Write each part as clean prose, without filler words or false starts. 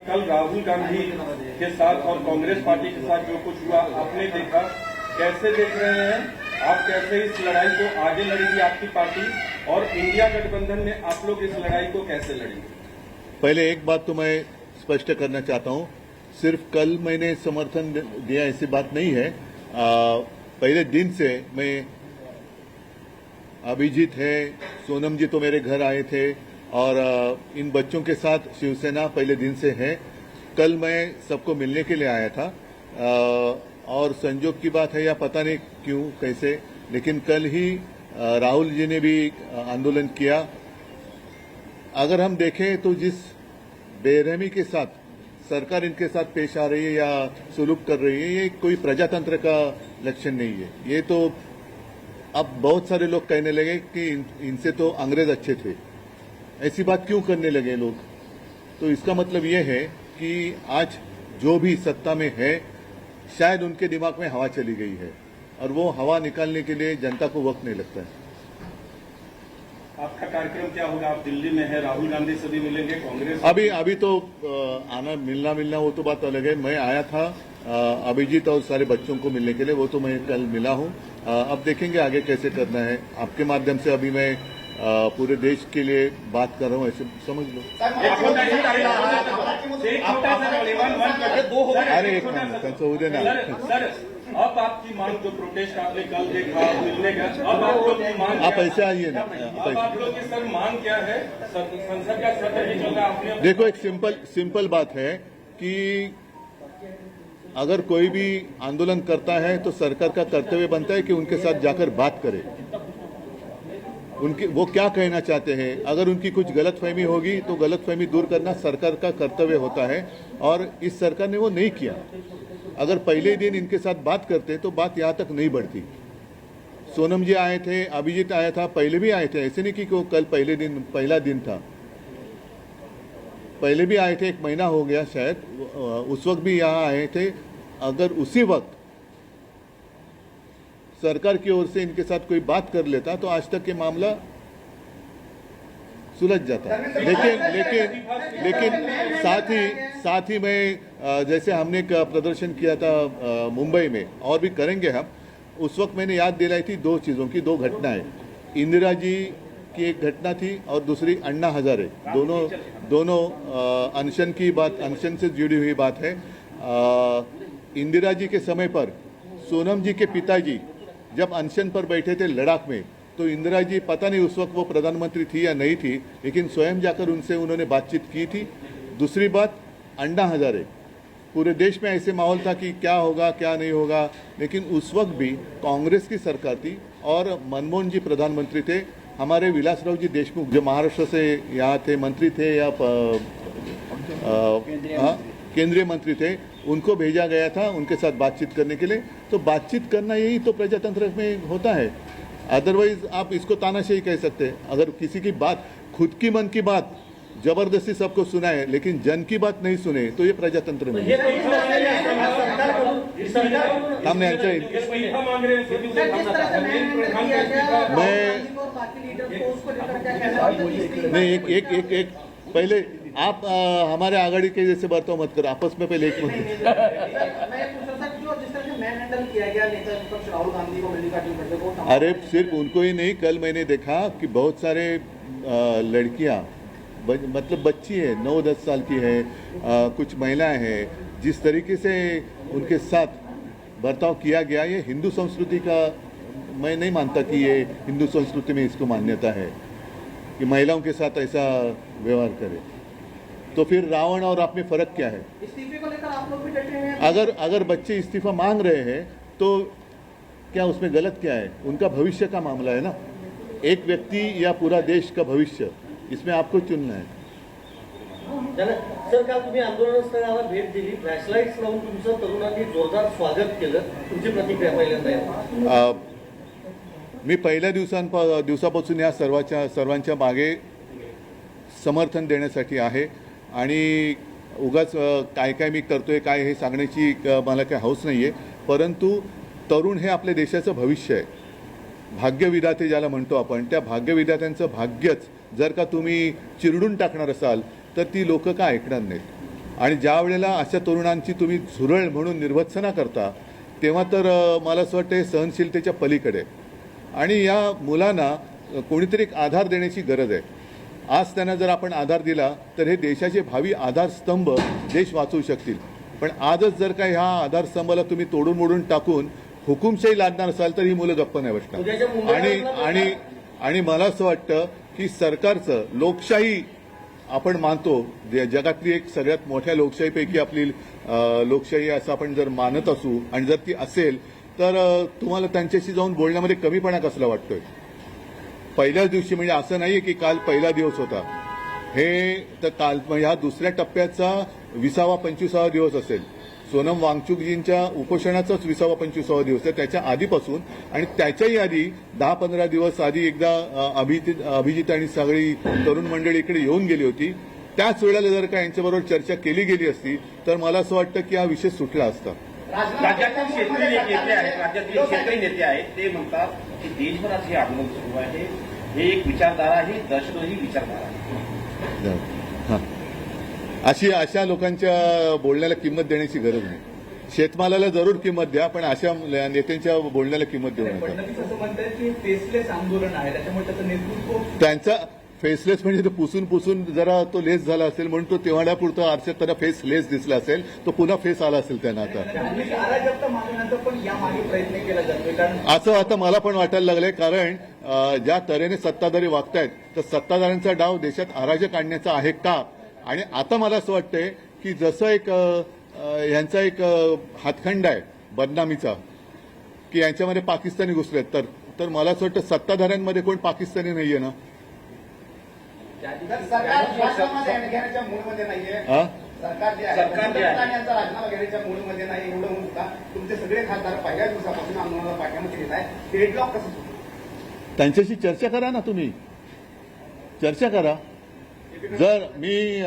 कल राहुल गांधी के साथ और कांग्रेस पार्टी के साथ जो कुछ हुआ आपने देखा, कैसे देख रहे हैं आप? कैसे इस लड़ाई को आगे लड़ेगी आपकी पार्टी, और इंडिया गठबंधन में आप लोग इस लड़ाई को कैसे लड़ेंगे? पहले एक बात तो मैं स्पष्ट करना चाहता हूं, सिर्फ कल मैंने समर्थन दिया ऐसी बात नहीं है। पहले दिन से मैं, अभिजीत है, सोनम जी तो मेरे घर आए थे, और इन बच्चों के साथ शिवसेना पहले दिन से है। कल मैं सबको मिलने के लिए आया था, और संजोग की बात है या पता नहीं क्यों कैसे, लेकिन कल ही राहुल जी ने भी आंदोलन किया। अगर हम देखें तो जिस बेरहमी के साथ सरकार इनके साथ पेश आ रही है या सुलूक कर रही है, ये कोई प्रजातंत्र का लक्षण नहीं है। ये तो अब बहुत सारे लोग कहने लगे कि इनसे तो अंग्रेज अच्छे थे, ऐसी बात क्यों करने लगे लोग? तो इसका मतलब ये है कि आज जो भी सत्ता में है, शायद उनके दिमाग में हवा चली गई है, और वो हवा निकालने के लिए जनता को वक्त नहीं लगता है। आपका कार्यक्रम क्या होगा? आप दिल्ली में है, राहुल गांधी से भी मिलेंगे, कांग्रेस? अभी तो आना मिलना वो तो बात अलग है। मैं आया था अभिजीत और सारे बच्चों को मिलने के लिए, वो तो मैं कल मिला हूं। अब देखेंगे आगे कैसे करना है। आपके माध्यम से अभी मैं पूरे देश के लिए बात कर रहा हूं, ऐसे समझ लो। अरे एक मिनट, होऊ दे ना। अब आपकी मांग, जो प्रोटेस्ट आपने कल देखा, मिलने का, अब आप लोग की मांग, आप ऐसे आइए ना। अब आप लोग की सर मांग क्या है? संसद का सत्र ही होगा आपने। देखो, एक सिंपल बात है कि अगर कोई भी आंदोलन करता है तो सरकार का कर्तव्य बनता है कि उनके साथ जाकर बात करे, उनकी वो क्या कहना चाहते हैं। अगर उनकी कुछ गलतफहमी होगी तो गलतफहमी दूर करना सरकार का कर्तव्य होता है, और इस सरकार ने वो नहीं किया। अगर पहले दिन इनके साथ बात करते तो बात यहाँ तक नहीं बढ़ती। सोनम जी आए थे, अभिजीत आया था, पहले भी आए थे, ऐसे नहीं कि वो कल पहला दिन था, पहले भी आए थे, 1 महीना हो गया शायद, उस वक्त भी यहाँ आए थे। अगर उसी वक्त सरकार की ओर से इनके साथ कोई बात कर लेता तो आज तक ये मामला सुलझ जाता। लेकिन साथ ही मैं, जैसे हमने एक प्रदर्शन किया था मुंबई में, और भी करेंगे हम, उस वक्त मैंने याद दिलाई थी 2 चीज़ों की, 2 घटनाएं। इंदिरा जी की एक घटना थी और दूसरी अन्ना हजारे, दोनों अनशन की बात, अनशन से जुड़ी हुई बात है। इंदिरा जी के समय पर सोनम जी के पिताजी जब अनशन पर बैठे थे लद्दाख में, तो इंदिरा जी, पता नहीं उस वक्त वो प्रधानमंत्री थी या नहीं थी, लेकिन स्वयं जाकर उनसे उन्होंने बातचीत की थी। दूसरी बात, अन्ना हजारे, पूरे देश में ऐसे माहौल था कि क्या होगा क्या नहीं होगा, लेकिन उस वक्त भी कांग्रेस की सरकार थी और मनमोहन जी प्रधानमंत्री थे। हमारे विलासराव जी देशमुख जो महाराष्ट्र से यहाँ थे, मंत्री थे या केंद्रीय मंत्री थे, उनको भेजा गया था उनके साथ बातचीत करने के लिए। तो बातचीत करना यही तो प्रजातंत्र में होता है। अदरवाइज आप इसको तानाशाही कह सकते हैं। अगर किसी की बात, खुद की मन की बात जबरदस्ती सबको सुनाए लेकिन जन की बात नहीं सुने, तो ये प्रजातंत्र में हमने नहीं एक पहले आप हमारे आघाड़ी के जैसे बर्ताव मत करो, आपस में पहले एक मिनट। अरे सिर्फ उनको ही नहीं, कल मैंने देखा कि बहुत सारे लड़कियां, मतलब बच्ची है, 9-10 साल की है, कुछ महिलाएं हैं, जिस तरीके से उनके साथ बर्ताव किया गया, ये हिंदू संस्कृति का, मैं नहीं मानता कि ये हिंदू संस्कृति में इसको मान्यता है कि महिलाओं के साथ ऐसा व्यवहार करे। तो फिर रावण और आप में फर्क क्या है? इस्तीफे को लेकर आप लोग भी डटे हैं? अगर बच्चे इस्तीफा मांग रहे हैं तो क्या उसमें गलत क्या है? उनका भविष्य का मामला है ना, एक व्यक्ति या पूरा देश का भविष्य, इसमें आपको चुनना है। सर, काल तुम्ही आंदोलनस्थळावर भेट दिली, फ्लॅशलाईट्स लावून तुमचं तरुणांनी जोरदार स्वागत केलं, तुमची प्रतिक्रिया पहिल्यांदा? मी पहिल्या दिवसापासून या सर्वांच्या मागे समर्थन देण्यासाठी आहे, आणि उगाच काय मी करतोय काय हे सांगण्याची मला काही हौस नाही आहे, परंतु तरुण हे आपल्या देशाचं भविष्य आहे। भाग्यविधाते ज्याला म्हणतो आपण, त्या भाग्यविधात्यांचं भाग्यच जर का तुम्ही चिरडून टाकणार असाल तर ती लोक का ऐकणार नाहीत। आणि ज्या वेळेला अशा तरुणांची तुम्ही झुरळ म्हणून निर्भत्सना करता तेव्हा तर मला असं वाटतं हे सहनशीलतेच्या पलीकडे आहे. आणि या मुलांना कोणीतरी एक आधार देण्याची गरज आहे. आज त्यांना जर आपण आधार दिला तर हे देशाचे भावी आधारस्तंभ देश वाचवू शकतील. पण आजच जर का ह्या आधारस्तंभाला तुम्ही तोडून मोडून टाकून हुकुमशाही लादणार असाल तर ही मुलं गप्प नाही उद्याच्या बसणार. मुंबईला आणि मला असं वाटतं की सरकारचं लोकशाही आपण मानतो जगातली एक सगळ्यात मोठ्या लोकशाहीपैकी आपली लोकशाही असं आपण जर मानत असू आणि जर ती असेल तर तुम्हाला त्यांच्याशी जाऊन बोलण्यामध्ये कमीपणा कसला वाटतोय. पहिल्याच दिवशी म्हणजे असं नाहीये की काल पहिला दिवस होता, हे तर काल ह्या दुसऱ्या टप्प्याचा 20वा-25वा दिवस असेल. सोनम वांगचुकजींच्या उपोषणाचाच 20वा-25वा दिवस आहे. त्याच्या आधीपासून आणि त्याच्याही आधी 10-15 दिवस आधी एकदा अभिजित आणि सगळी तरुण मंडळी इकडे येऊन गेली होती. त्याच वेळेला जर का यांच्याबरोबर चर्चा केली गेली असती तर मला असं वाटतं की हा विषय सुटला असता. राज्यातील शेतकरी नेते आहेत, राज्यातील शेतकरी नेते आहेत, ते म्हणतात की देशभरात हे आंदोलन सुरू आहे, हे एक विचारधारा आहे, दहशतवादी विचारधारा आहे. हां, अशा लोकांच्या बोलण्याला किंमत देण्याची गरज नाही. शेतमालाला जरूर किंमत द्या, पण अशा नेत्यांच्या बोलण्याला किंमत देऊ नका. फडणवीस असं म्हणतात की फेसलेस आंदोलन आहे, त्याच्यामुळे त्याचं नेतृत्व त्यांचा फेसलेस म्हणजे तो पुसून जरा तो लेस झाला असेल म्हणून तो तेवढ्यापुरता आरशात त्याला फेस लेस दिसला असेल, तो पुन्हा फेस आला असेल त्यांना आता. अराजकता मागण्याचा पण यामागे प्रयत्न केला जातोय. कारण असं आता मला पण वाटायला लागलंय, कारण ज्या तऱ्हेने सत्ताधारी वागतायत तर सत्ताधाऱ्यांचा डाव देशात अराजक आणण्याचा आहे का. आणि आता मला असं वाटतंय की जसं एक यांचा एक हातखंड आहे बदनामीचा की यांच्यामध्ये पाकिस्तानी घुसलेत, तर मला असं वाटतं सत्ताधाऱ्यांमध्ये कोण पाकिस्तानी नाहीये ना. सरकार राजीनामा घेण्याच्या मूडमध्ये नाहीये. हा? सरकार जे आहे यांचा राजीनामा घेण्याच्या मूडमध्ये नाही. एवढं होऊन सुद्धा तुमचे सगळे खासदार पहिल्या दिवसापासून आंदोलनाला पाठिंबा दिलेला आहे. डेडलॉक कसं सुटलं? त्यांच्याशी चर्चा करा ना, तुम्ही चर्चा करा. जर मी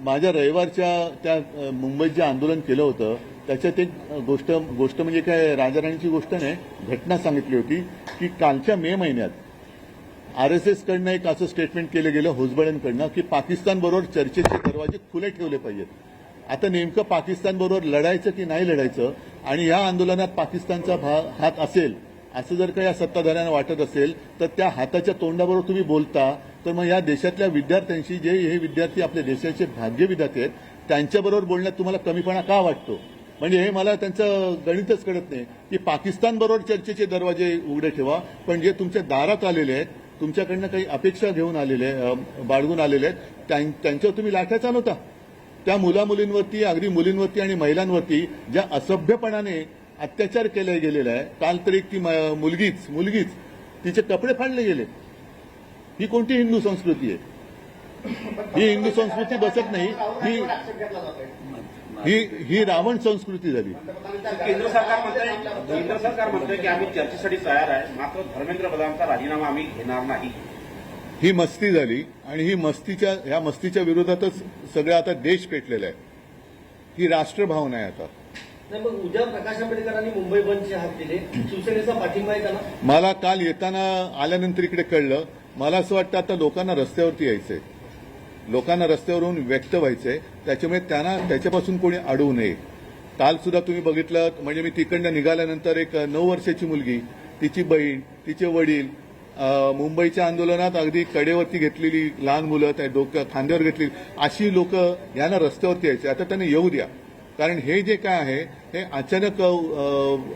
माझ्या रविवारच्या त्या मुंबईत जे आंदोलन केलं होतं त्याच्यात एक गोष्ट म्हणजे काय राजाराणीची गोष्ट नाही, घटना सांगितली होती की कालच्या मे महिन्यात आरएसएसकडनं एक असं स्टेटमेंट केलं गेलं हुजबळांकडनं की पाकिस्तानबरोबर चर्चेचे दरवाजे खुले ठेवले पाहिजेत. आता नेमकं पाकिस्तानबरोबर लढायचं की नाही लढायचं आणि या आंदोलनात पाकिस्तानचा हात असेल असं जर का या सत्ताधाऱ्यांना वाटत असेल तर त्या हाताच्या तोंडाबरोबर तुम्ही बोलता तर मग या देशातल्या विद्यार्थ्यांशी जे हे विद्यार्थी आपल्या देशाचे भाग्य विधाते आहेत त्यांच्याबरोबर बोलण्यात तुम्हाला कमीपणा का वाटतो. म्हणजे हे मला त्यांचं गणितच कळत नाही की पाकिस्तानबरोबर चर्चेचे दरवाजे उघडे ठेवा, पण जे तुमच्या दारात आलेले आहेत, तुमच्याकडनं काही अपेक्षा घेऊन आलेले बाळगून आलेले आहेत त्यांच्यावर तुम्ही लाठ्या चालवता. त्या मुलामुलींवरती, अगदी मुलींवरती आणि महिलांवरती ज्या असभ्यपणाने अत्याचार केले गेलेला आहे. काल तरी ती मुलगीच तिचे कपडे फाडले गेले. ही कोणती हिंदू संस्कृती आहे? ही हिंदू संस्कृती बसत नाही. ही रावण संस्कृती झाली. केंद्र सरकार म्हणतंय की आम्ही चर्चेसाठी तयार आहे, मात्र धर्मेंद्र प्रधानचा राजीनामा आम्ही घेणार नाही. ही मस्ती झाली आणि ह्या मस्तीच्या विरोधातच सगळं आता देश पेटलेला आहे. ही राष्ट्रभावना आहे आता. नाही, मग उद्या प्रकाश आंबेडकरांनी मुंबई बंदचे हाक दिले, शिवसेनेचा पाठिंबा आहे त्याला. मला काल येताना आल्यानंतर इकडे कळलं. मला असं वाटतं आता लोकांना रस्त्यावरती यायचंय, लोकांना रस्त्यावरून व्यक्त व्हायचंय, त्याच्यामुळे त्यांना त्याच्यापासून कोणी अडवू नये. काल सुद्धा तुम्ही बघितलं, म्हणजे मी तिकडनं निघाल्यानंतर एक 9 वर्षाची मुलगी, तिची बहीण, तिचे वडील, मुंबईच्या आंदोलनात अगदी कडेवरती घेतलेली लहान मुलं, त्या खांद्यावर घेतलेली अशी लोक यांना रस्त्यावरती यायचे. आता त्यांना येऊ द्या, कारण हे जे काय आहे हे अचानक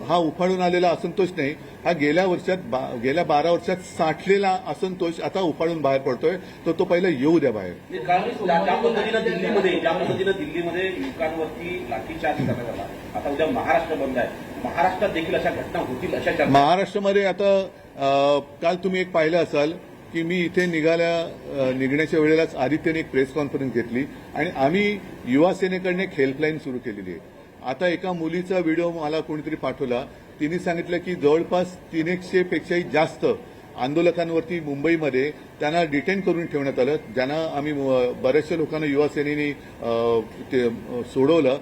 हा उफाळून आलेला असंतोष नाही, हा गेल्या 12 वर्षात साठलेला असंतोष आता उफाळून बाहेर पडतोय. तो पहिला येऊ द्या बाहेर. ज्या पद्धतीनं दिल्लीमध्ये युवकांवरती लाठीचार्ज करण्यात आला, आता उद्या महाराष्ट्र बंद आहे, महाराष्ट्रात देखील अशा घटना होतील अशा चर्चा. महाराष्ट्रामध्ये आता काल तुम्ही एक पाहिलं असाल की मी इथे निघण्याच्या वेळेलाच आदित्यने एक प्रेस कॉन्फरन्स घेतली आणि आम्ही युवा सेनेकडनं एक हेल्पलाईन सुरू केलेली आहे. आता एका मुलीचा व्हिडिओ मला कोणीतरी पाठवला. तिने सांगितलं की जवळपास 300 पेक्षाही जास्त आंदोलकांवरती मुंबईमध्ये त्यांना डिटेन करून ठेवण्यात आलं, ज्यांना आम्ही बऱ्याचशा लोकांना युवा सेनेने सोडवलं.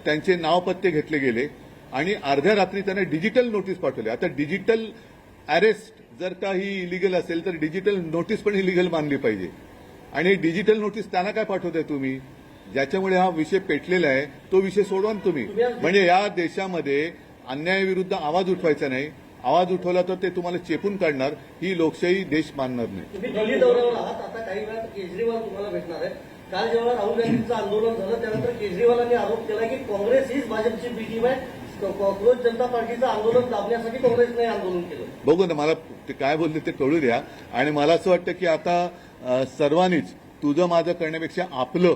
त्यांचे नाव पत्ते घेतले गेले आणि अर्ध्या रात्री त्यांना डिजिटल नोटीस पाठवली. आता डिजिटल अरेस्ट जर का ही इलिगल असेल तर डिजिटल नोटीस पण इलिगल मानली पाहिजे. आणि डिजिटल नोटीस त्यांना काय पाठवताय तुम्ही? ज्याच्यामुळे हा विषय पेटलेला आहे तो विषय सोडवा ना तुम्ही. म्हणजे या देशामध्ये अन्यायाविरुद्ध आवाज उठवायचा नाही. आवाज उठवला तर ते तुम्हाला चेपून काढणार. ही लोकशाही देश मानणार नाही. तुम्ही दिल्ली दौऱ्यावर आहात, आता काही वेळात केजरीवाल तुम्हाला भेटणार आहे. काल जेव्हा राहुल गांधींचं आंदोलन झालं त्यानंतर केजरीवालांनी आरोप केला की काँग्रेस हीच भाजपची बी टीम आहे. कॉक्रोच जनता पार्टीचं आंदोलन दाबण्यासाठी काँग्रेसने आंदोलन केलं. बघू ना, मला ते काय बोलले ते कळू द्या. आणि मला असं वाटतं की आता सर्वांनीच तुझं माझं करण्यापेक्षा आपलं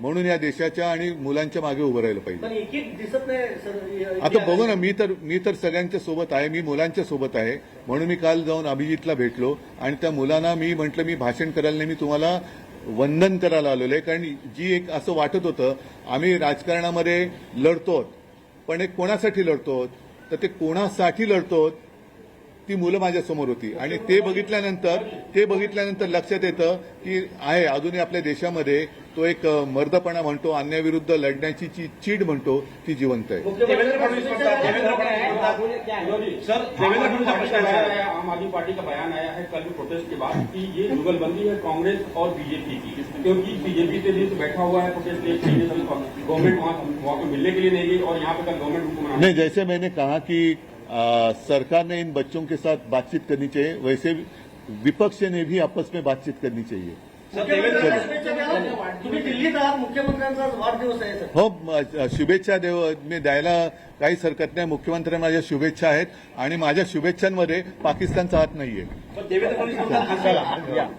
म्हणून या देशाच्या आणि मुलांच्या मागे उभं राहिलं पाहिजे. पण एक एक दिसत नाही सर. आता बघू ना, मी तर सगळ्यांच्या सोबत आहे. मी मुलांच्या सोबत आहे. म्हणून मी काल जाऊन अभिजितला भेटलो आणि त्या मुलांना मी म्हटलं मी भाषण करायला नाही, मी तुम्हाला वंदन करायला आलेलो आहे. कारण जी एक असं वाटत होतं आम्ही राजकारणामध्ये लढतो, पण एक कोणासाठी लढतो, तर ते कोणासाठी लढतो ती मुलं माझ्यासमोर होती. आणि ते बघितल्यानंतर लक्षात येतं की आहे अजूनही आपल्या देशामध्ये तो एक मर्दपणा म्हणतो, अन्यायाविरुद्ध लढण्याची जी चीड म्हणतो ती जिवंत आहे. देवेंद्र फडणवीस म्हणतात सर, देवेंद्र फडणवीस का प्रश्न है, आम आदमी पार्टी का बयान आया है कल प्रोटेस्ट के बाद कि ये जुगलबंदी है कांग्रेस और बीजेपी की, क्योंकि बीजेपी के लिए तो बैठा हुआ है प्रोटेस्ट के लिए, गवर्नमेंट वहाँ पे मिलने के लिए नहीं गई और यहाँ पे कल गवर्नमेंट उनको मना. नहीं, जैसे मैंने कहा कि सरकार ने इन बच्चों के साथ बातचीत करनी चाहिए, वैसे विपक्ष ने भी आपस में बातचीत करनी चाहिए. तुम्ही दिल्लीत आहात, मुख्यमंत्र्यांचा आज वाढदिवस आहे सर. हो, शुभेच्छा मी द्यायला काहीच हरकत नाही. मुख्यमंत्र्यांना माझ्या शुभेच्छा आहेत आणि माझ्या शुभेच्छांमध्ये पाकिस्तानचा हात नाहीये. देवेंद्र फडणवीस म्हणतात